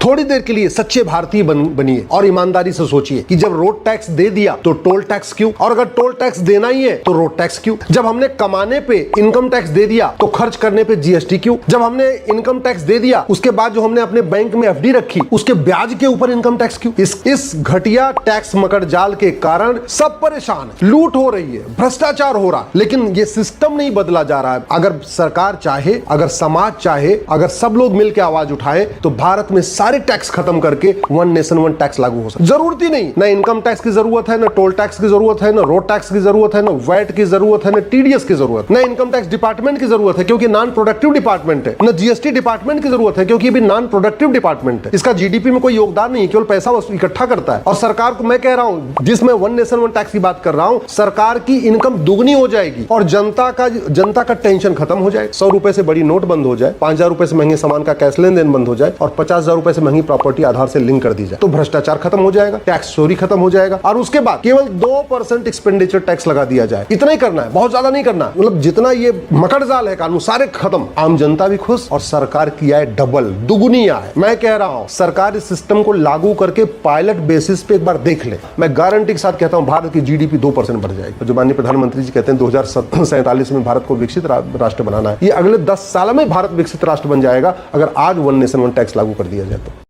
थोड़ी देर के लिए सच्चे भारतीय बनिए और ईमानदारी से सोचिए कि जब रोड टैक्स दे दिया तो टोल टैक्स क्यों, और अगर टोल टैक्स देना ही है तो रोड टैक्स क्यों। जब हमने कमाने पे इनकम टैक्स दे दिया तो खर्च करने पे जीएसटी क्यों। जब हमने इनकम टैक्स दे दिया उसके बाद जो हमने अपने बैंक में एफडी रखी उसके ब्याज के ऊपर इनकम टैक्स क्यों। इस घटिया टैक्स मकड़जाल के कारण सब परेशान, लूट हो रही है, भ्रष्टाचार हो रहा है, लेकिन ये सिस्टम नहीं बदला जा रहा है। अगर सरकार चाहे, अगर समाज चाहे, अगर सब लोग मिलकर आवाज उठाए तो भारत में सारे टैक्स खत्म करके वन नेशन वन टैक्स लागू हो सकता है। जरूरत ही नहीं, ना इनकम टैक्स की जरूरत है, ना टोल टैक्स की जरूरत है, ना रोड टैक्स की जरूरत है, ना वैट की जरूरत है, ना टीडीएस की जरूरत, ना इनकम टैक्स डिपार्टमेंट की जरूरत है क्योंकि नॉन प्रोडक्टिव डिपार्टमेंट है, ना जीएसटी डिपार्टमेंट की जरूरत है क्योंकि भी नॉन प्रोडक्टिव डिपार्टमेंट है। इसका जीडीपी में कोई योगदान नहीं, केवल पैसा इकट्ठा करता है। और सरकार को मैं कह रहा हूं, जिसमें वन नेशन वन टैक्स की बात कर रहा हूं, सरकार की इनकम दुगनी हो जाएगी और जनता का टेंशन खत्म हो जाएगा। 100 रुपए से बड़ी नोट बंद हो जाए, 5,000 रुपए से महंगे सामान का कैश लेन देन बंद हो जाए और 50,000 रुपए से महंगी प्रॉपर्टी आधार से लिंक कर दी जाए तो भ्रष्टाचार खत्म हो जाएगा, टैक्स चोरी खत्म हो जाएगा और उसके बाद केवल 2% एक्सपेंडिचर टैक्स लगा दिया जाए। इतना ही करना है, बहुत ज्यादा नहीं करना है। मतलब जितना ये मकड़जाल है कानून सारे खत्म, आम जनता भी खुश और सरकार की आय डबल दुगुनी आय। मैं कह रहा हूं सरकार इस सिस्टम को लागू करके पायलट बेसिस पे एक बार देख ले, मैं गारंटी के साथ कहता हूं भारत की जीडीपी 2% बढ़ जाएगी। जो माननीय प्रधानमंत्री जी कहते हैं 2047 में भारत को विकसित राष्ट्र बनाना है, ये अगले 10 साल में भारत विकसित राष्ट्र बन जाएगा अगर आज वन नेशन वन टैक्स लागू कर दिया जाए तो।